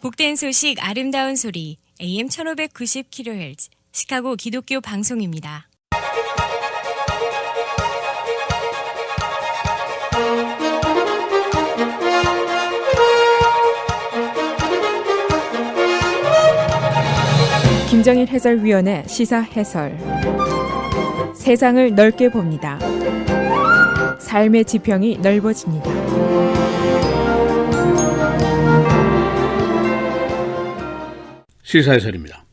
복된 소식 아름다운 소리 AM 1590kHz 시카고 기독교 방송입니다. 김정일 해설위원의 시사 해설. 세상을 넓게 봅니다. 삶의 지평이 넓어집니다. 시사 해설입니다.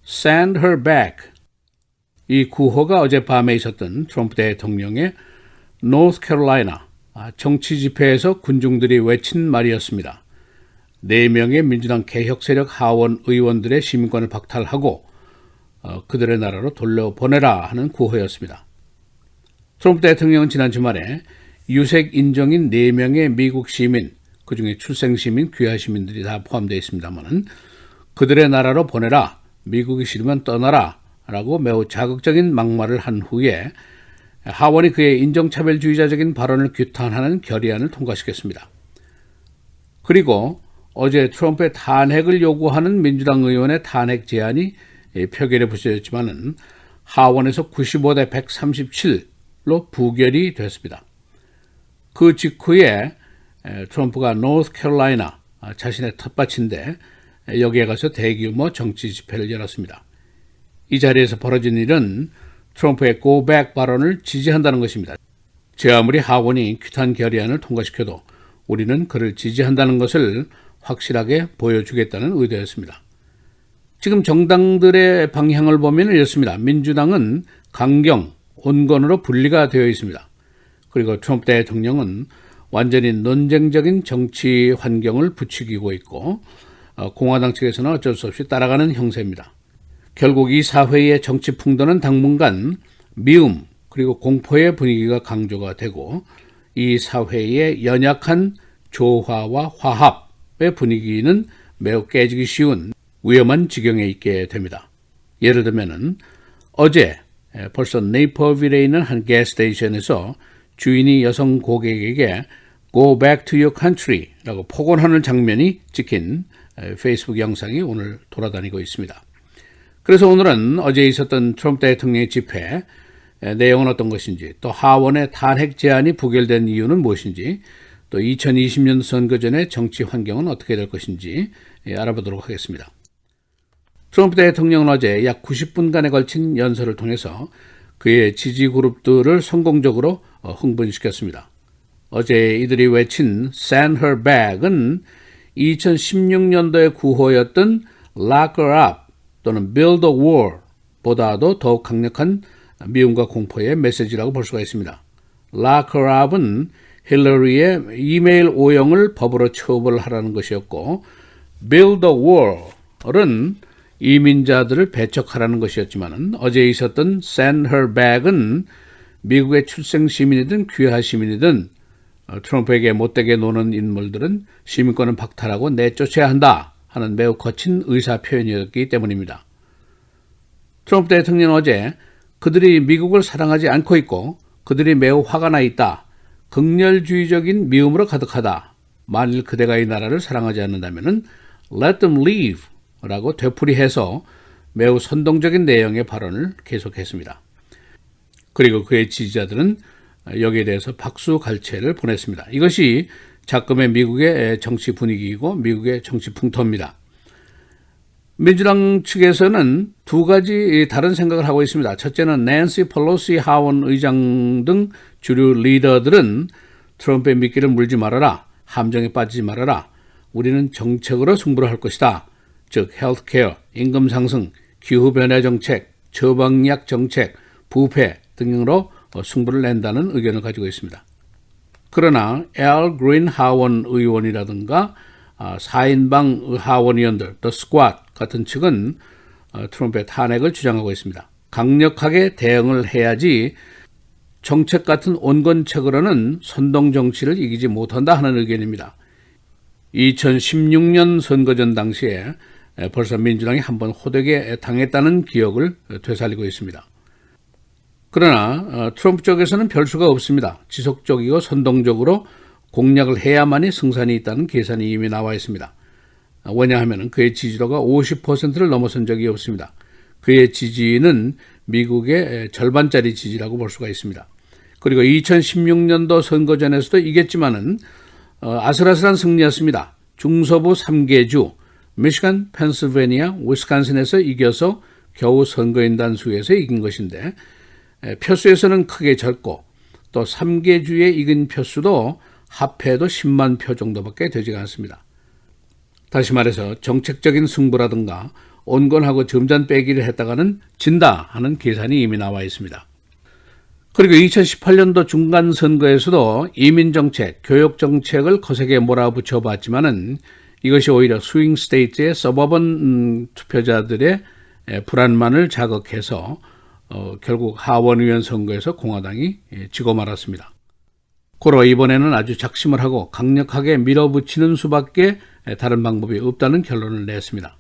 Send her back. 이 구호가 어젯밤에 있었던 트럼프 대통령의 노스캐롤라이나 정치 집회에서 군중들이 외친 말이었습니다. 4명의 민주당 개혁 세력 하원 의원들의 시민권을 박탈하고 그들의 나라로 돌려보내라 하는 구호였습니다. 트럼프 대통령은 지난 주말에 유색 인종인 4명의 미국 시민, 그중에 출생 시민, 귀화 시민들이 다 포함되어 있습니다만 그들의 나라로 보내라, 미국이 싫으면 떠나라 라고 매우 자극적인 막말을 한 후에 하원이 그의 인종차별주의자적인 발언을 규탄하는 결의안을 통과시켰습니다. 그리고 어제 트럼프의 탄핵을 요구하는 민주당 의원의 탄핵 제안이 표결에 붙여졌지만은 하원에서 95대 137로 부결이 됐습니다. 그 직후에 트럼프가 노스캐롤라이나 자신의 텃밭인데 여기에 가서 대규모 정치 집회를 열었습니다. 이 자리에서 벌어진 일은 트럼프의 Go Back 발언을 지지한다는 것입니다. 제 아무리 하원이 규탄 결의안을 통과시켜도 우리는 그를 지지한다는 것을 확실하게 보여주겠다는 의도였습니다. 지금 정당들의 방향을 보면 이렇습니다. 민주당은 강경, 온건으로 분리가 되어 있습니다. 그리고 트럼프 대통령은 완전히 논쟁적인 정치 환경을 부추기고 있고 공화당 측에서는 어쩔 수 없이 따라가는 형세입니다. 결국 이 사회의 정치 풍도는 당분간 미움 그리고 공포의 분위기가 강조가 되고 이 사회의 연약한 조화와 화합의 분위기는 매우 깨지기 쉬운 위험한 지경에 있게 됩니다. 예를 들면은 어제 벌써 네이퍼빌에 있는 한 가스스테이션에서 주인이 여성 고객에게 Go back to your country 라고 폭언하는 장면이 찍힌 페이스북 영상이 오늘 돌아다니고 있습니다. 그래서 오늘은 어제 있었던 트럼프 대통령의 집회 내용은 어떤 것인지, 또 하원의 탄핵 제안이 부결된 이유는 무엇인지, 또 2020년 선거 전의 정치 환경은 어떻게 될 것인지 알아보도록 하겠습니다. 트럼프 대통령은 어제 약 90분간에 걸친 연설을 통해서 그의 지지 그룹들을 성공적으로 흥분시켰습니다. 어제 이들이 외친 Send her back은 2016년도의 구호였던 Lock her up 또는 Build a wall 보다도 더욱 강력한 미움과 공포의 메시지라고 볼 수가 있습니다. Lock her up은 힐러리의 이메일 오용을 법으로 처벌하라는 것이었고 Build a wall은 이민자들을 배척하라는 것이었지만 어제 있었던 Send her back은 미국의 출생 시민이든 귀화 시민이든 트럼프에게 못되게 노는 인물들은 시민권을 박탈하고 내쫓아야 한다 하는 매우 거친 의사 표현이었기 때문입니다. 트럼프 대통령은 어제 그들이 미국을 사랑하지 않고 있고 그들이 매우 화가 나 있다. 극렬주의적인 미움으로 가득하다. 만일 그대가 이 나라를 사랑하지 않는다면 Let them leave 라고 되풀이해서 매우 선동적인 내용의 발언을 계속했습니다. 그리고 그의 지지자들은 여기에 대해서 박수갈채를 보냈습니다. 이것이 작금의 미국의 정치 분위기이고 미국의 정치 풍토입니다. 민주당 측에서는 두 가지 다른 생각을 하고 있습니다. 첫째는 낸시 펠로시 하원 의장 등 주류 리더들은 트럼프의 미끼를 물지 말아라. 함정에 빠지지 말아라. 우리는 정책으로 승부를 할 것이다. 즉 헬스케어, 임금 상승, 기후변화 정책, 처방약 정책, 부패 등으로 승부를 낸다는 의견을 가지고 있습니다. 그러나 앨 그린 하원 의원이라든가 4인방 하원 의원들, 더 스쿼트 같은 측은 트럼프의 탄핵을 주장하고 있습니다. 강력하게 대응을 해야지 정책 같은 온건책으로는 선동 정치를 이기지 못한다 하는 의견입니다. 2016년 선거전 당시에 벌써 민주당이 한번 호되게 당했다는 기억을 되살리고 있습니다. 그러나 트럼프 쪽에서는 별 수가 없습니다. 지속적이고 선동적으로 공략을 해야만이 승산이 있다는 계산이 이미 나와 있습니다. 왜냐하면 그의 지지도가 50%를 넘어선 적이 없습니다. 그의 지지는 미국의 절반짜리 지지라고 볼 수가 있습니다. 그리고 2016년도 선거전에서도 이겼지만은 아슬아슬한 승리였습니다. 중서부 3개 주 미시간, 펜실베니아, 위스콘신에서 이겨서 겨우 선거인단 수에서 이긴 것인데 표수에서는 크게 졌고 또 3개 주에 이긴 표수도 합해도 10만 표 정도밖에 되지가 않습니다. 다시 말해서 정책적인 승부라든가 온건하고 점잔 빼기를 했다가는 진다 하는 계산이 이미 나와 있습니다. 그리고 2018년도 중간선거에서도 이민정책, 교육정책을 거세게 몰아붙여 봤지만은 이것이 오히려 스윙 스테이트의 서버번 투표자들의 불안만을 자극해서 결국 하원의원 선거에서 공화당이 지고 말았습니다. 고로 이번에는 아주 작심을 하고 강력하게 밀어붙이는 수밖에 다른 방법이 없다는 결론을 냈습니다.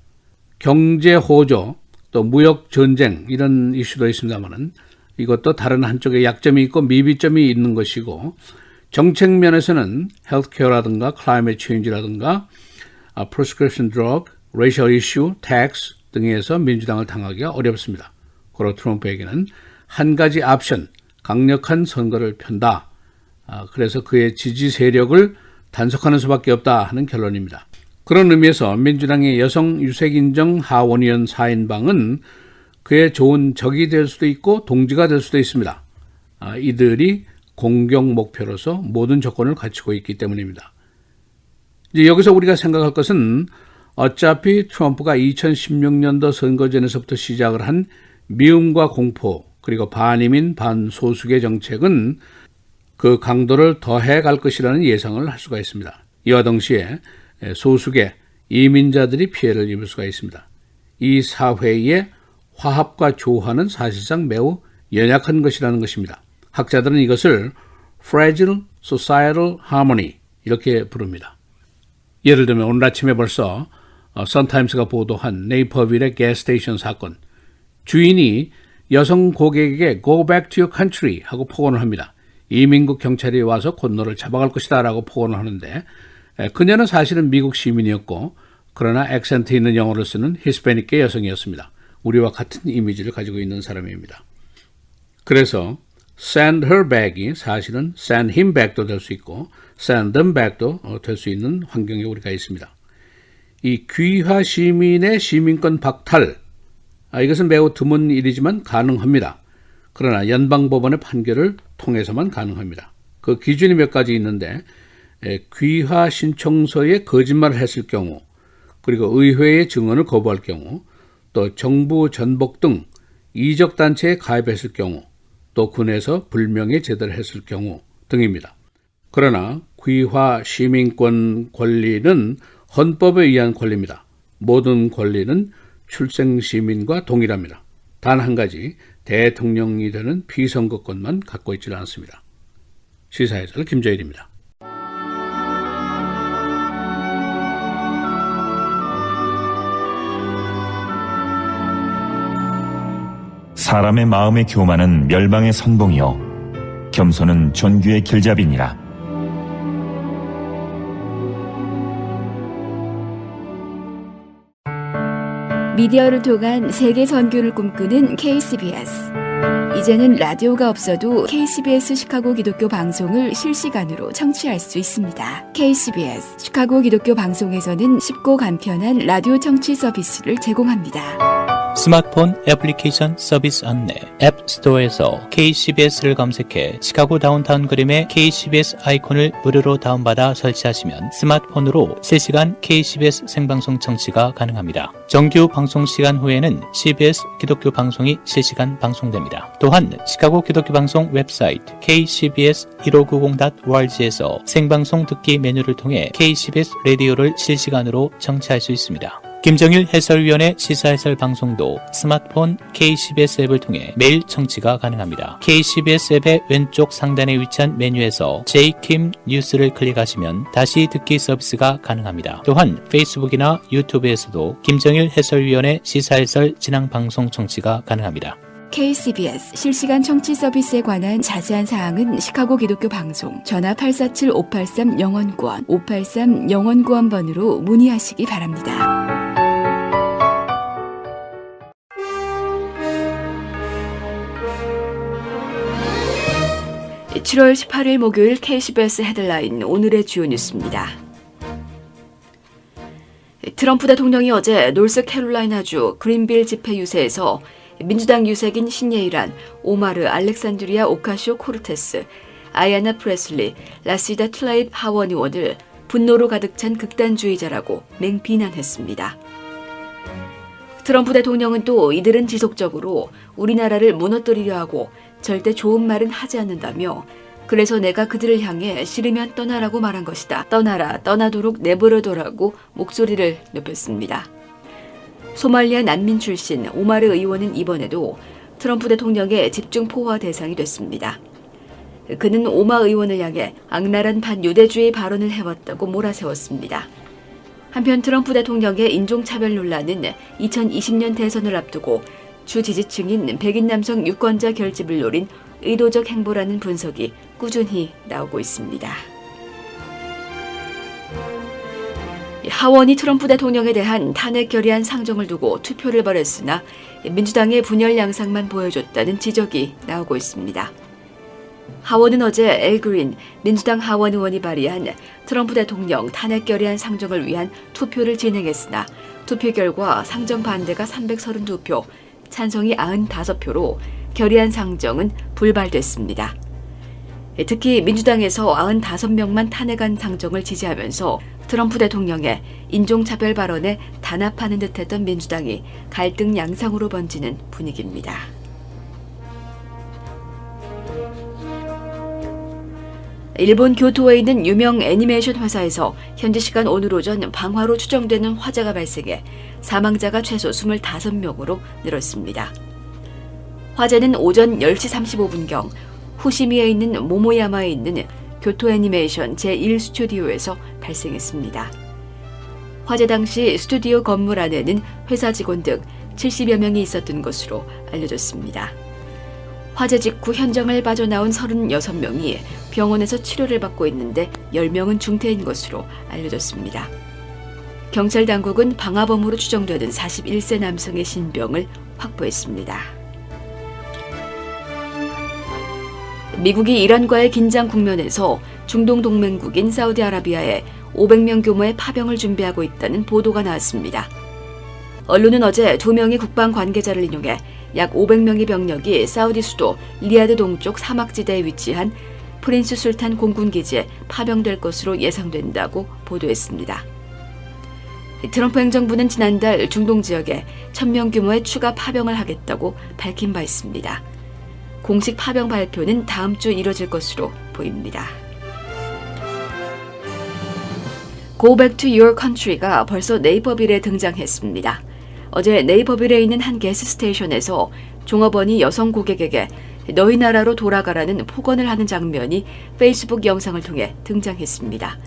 경제 호조, 또 무역 전쟁 이런 이슈도 있습니다만은 이것도 다른 한쪽에 약점이 있고 미비점이 있는 것이고 정책 면에서는 헬스케어라든가 클라이밋 체인지라든가 prescription drug, racial issue, tax 등에서 민주당을 당하기가 어렵습니다. 고로 트럼프에게는 한 가지 옵션, 강력한 선거를 편다. 그래서 그의 지지 세력을 단속하는 수밖에 없다 하는 결론입니다. 그런 의미에서 민주당의 여성 유색인정 하원의원 4인방은 그의 좋은 적이 될 수도 있고 동지가 될 수도 있습니다. 이들이 공격 목표로서 모든 조건을 갖추고 있기 때문입니다. 이제 여기서 우리가 생각할 것은 어차피 트럼프가 2016년도 선거전에서부터 시작을 한 미움과 공포 그리고 반이민 반소수계 정책은 그 강도를 더해 갈 것이라는 예상을 할 수가 있습니다. 이와 동시에 소수계 이민자들이 피해를 입을 수가 있습니다. 이 사회의 화합과 조화는 사실상 매우 연약한 것이라는 것입니다. 학자들은 이것을 fragile societal harmony 이렇게 부릅니다. 예를 들면 오늘 아침에 벌써 선타임스가 보도한 네이퍼빌의 가스스테이션 사건, 주인이 여성 고객에게 go back to your country 하고 폭언을 합니다. 이민국 경찰이 와서 곧 너를 잡아갈 것이다 라고 폭언을 하는데 그녀는 사실은 미국 시민이었고 그러나 액센트 있는 영어를 쓰는 히스패닉계 여성이었습니다. 우리와 같은 이미지를 가지고 있는 사람입니다. 그래서 send her back이 사실은 send him back도 될 수 있고 send them back도 될 수 있는 환경에 우리가 있습니다. 이 귀화 시민의 시민권 박탈, 이것은 매우 드문 일이지만 가능합니다. 그러나 연방법원의 판결을 통해서만 가능합니다. 그 기준이 몇 가지 있는데 귀화 신청서에 거짓말을 했을 경우, 그리고 의회의 증언을 거부할 경우, 또 정부 전복 등 이적단체에 가입했을 경우, 또 군에서 불명예 제대를 했을 경우 등입니다. 그러나 귀화 시민권 권리는 헌법에 의한 권리입니다. 모든 권리는 출생 시민과 동일합니다. 단 한 가지, 대통령이 되는 피선거권만 갖고 있지 않습니다. 시사해설 김재일입니다. 사람의 마음의 교만은 멸망의 선봉이요 겸손은 존귀의 길잡이니라. 미디어를 통한 세계 선교를 꿈꾸는 KCBS. 이제는 라디오가 없어도 KCBS 시카고 기독교 방송을 실시간으로 청취할 수 있습니다. KCBS 시카고 기독교 방송에서는 쉽고 간편한 라디오 청취 서비스를 제공합니다. 스마트폰 애플리케이션 서비스 안내 앱스토어에서 KCBS를 검색해 시카고 다운타운 그림의 KCBS 아이콘을 무료로 다운받아 설치하시면 스마트폰으로 실시간 KCBS 생방송 청취가 가능합니다. 정규 방송 시간 후에는 CBS 기독교 방송이 실시간 방송됩니다. 또한 시카고 기독교 방송 웹사이트 kcbs1590.org에서 생방송 듣기 메뉴를 통해 KCBS 라디오를 실시간으로 청취할 수 있습니다. 김정일 해설위원의 시사해설 방송도 스마트폰 KCBS 앱을 통해 매일 청취가 가능합니다. KCBS 앱의 왼쪽 상단에 위치한 메뉴에서 JKIM 뉴스를 클릭하시면 다시 듣기 서비스가 가능합니다. 또한 페이스북이나 유튜브에서도 김정일 해설위원의 시사해설 진행 방송 청취가 가능합니다. KCBS 실시간 청취 서비스에 관한 자세한 사항은 시카고 기독교 방송 전화 847-583-영원구원 583-영원구원번으로 문의하시기 바랍니다. (7월 18일) 목요일 KCBS 헤드라인 오늘의 주요 뉴스입니다. 트럼프 대통령이 어제 노스캐롤라이나주 그린빌 집회 유세에서 민주당 유색인 신예일한, 오마르 알렉산드리아 오카시오 코르테스, 아야나 프레슬리, 라시다 툴라입 하원 의원을 분노로 가득 찬 극단주의자라고 맹비난했습니다. 트럼프 대통령은 또 이들은 지속적으로 우리나라를 무너뜨리려 하고 절대 좋은 말은 하지 않는다며, 그래서 내가 그들을 향해 싫으면 떠나라고 말한 것이다. 떠나라, 떠나도록 내버려둬라고 목소리를 높였습니다. 소말리아 난민 출신 오마르 의원은 이번에도 트럼프 대통령의 집중 포화 대상이 됐습니다. 그는 오마 의원을 향해 악랄한 반유대주의 발언을 해왔다고 몰아세웠습니다. 한편 트럼프 대통령의 인종차별 논란은 2020년 대선을 앞두고 주 지지층인 백인 남성 유권자 결집을 노린 의도적 행보라는 분석이 꾸준히 나오고 있습니다. 하원이 트럼프 대통령에 대한 탄핵 결의안 상정을 두고 투표를 벌였으나 민주당의 분열 양상만 보여줬다는 지적이 나오고 있습니다. 하원은 어제 엘 그린 민주당 하원 의원이 발의한 트럼프 대통령 탄핵 결의안 상정을 위한 투표를 진행했으나 투표 결과 상정 반대가 332표, 찬성이 95표로 결의안 상정은 불발됐습니다. 특히 민주당에서 95명만 탄핵안 상정을 지지하면서 트럼프 대통령의 인종차별 발언에 단합하는 듯했던 민주당이 갈등 양상으로 번지는 분위기입니다. 일본 교토에 있는 유명 애니메이션 회사에서 현지 시간 오늘 오전 방화로 추정되는 화재가 발생해 사망자가 최소 25명으로 늘었습니다. 화재는 오전 10시 35분경 후시미에 있는 모모야마에 있는 교토 애니메이션 제1스튜디오에서 발생했습니다. 화재 당시 스튜디오 건물 안에는 회사 직원 등 70여 명이 있었던 것으로 알려졌습니다. 화재 직후 현장을 빠져나온 36명이 병원에서 치료를 받고 있는데 10명은 중태인 것으로 알려졌습니다. 경찰 당국은 방화범으로 추정되는 41세 남성의 신병을 확보했습니다. 미국이 이란과의 긴장 국면에서 중동 동맹국인 사우디아라비아에 500명 규모의 파병을 준비하고 있다는 보도가 나왔습니다. 언론은 어제 2명의 국방 관계자를 인용해 약 500명의 병력이 사우디 수도 리야드 동쪽 사막지대에 위치한 프린스 술탄 공군기지에 파병될 것으로 예상된다고 보도했습니다. 트럼프 행정부는 지난달 중동 지역에 1000명 규모의 추가 파병을 하겠다고 밝힌 바 있습니다. 공식 파병 발표는 다음 주 이뤄질 것으로 보입니다. Go Back to Your Country가 벌써 네이버빌에 등장했습니다. 어제 네이버빌에 있는 한 게스 스테이션에서 종업원이 여성 고객에게 너희 나라로 돌아가라는 폭언을 하는 장면이 페이스북 영상을 통해 등장했습니다.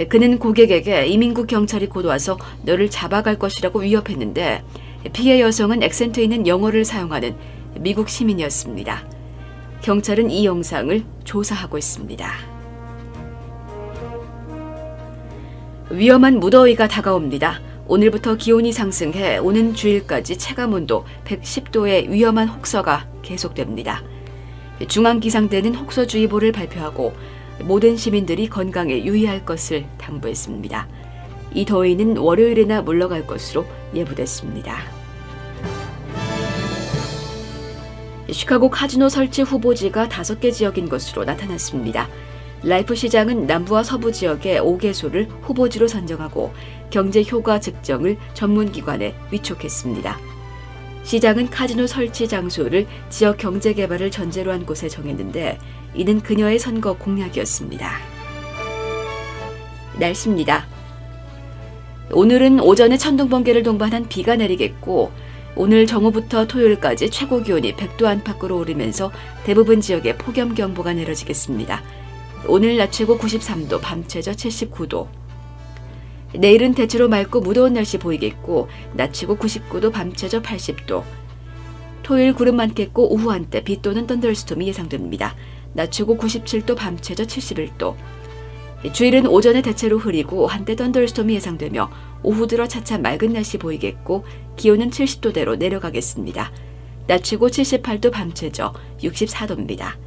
그는 고객에게 이민국 경찰이 곧 와서 너를 잡아갈 것이라고 위협했는데 피해 여성은 액센트 있는 영어를 사용하는 미국 시민이었습니다. 경찰은 이 영상을 조사하고 있습니다. 위험한 무더위가 다가옵니다. 오늘부터 기온이 상승해 오는 주일까지 체감온도 110도의 위험한 혹서가 계속됩니다. 중앙기상대는 혹서주의보를 발표하고 모든 시민들이 건강에 유의할 것을 당부했습니다. 이 더위는 월요일에나 물러갈 것으로 예보됐습니다. 시카고 카지노 설치 후보지가 5개 지역인 것으로 나타났습니다. 라이프 시장은 남부와 서부 지역의 5개소를 후보지로 선정하고 경제 효과 측정을 전문기관에 위촉했습니다. 시장은 카지노 설치 장소를 지역 경제 개발을 전제로 한 곳에 정했는데 이는 그녀의 선거 공약이었습니다. 날씨입니다. 오늘은 오전에 천둥 번개를 동반한 비가 내리겠고 오늘 정오부터 토요일까지 최고 기온이 100도 안팎으로 오르면서 대부분 지역에 폭염경보가 내려지겠습니다. 오늘 낮 최고 93도, 밤 최저 79도. 내일은 대체로 맑고 무더운 날씨 보이겠고 낮 최고 99도, 밤 최저 80도. 토요일 구름 많겠고 오후 한때 비 또는 썬더스톰이 예상됩니다. 낮 최고 97도, 밤 최저 71도. 주일은 오전에 대체로 흐리고 한때 썬더스톰이 예상되며 오후 들어 차차 맑은 날씨 보이겠고 기온은 70도대로 내려가겠습니다. 낮 최고 78도, 밤 최저 64도입니다.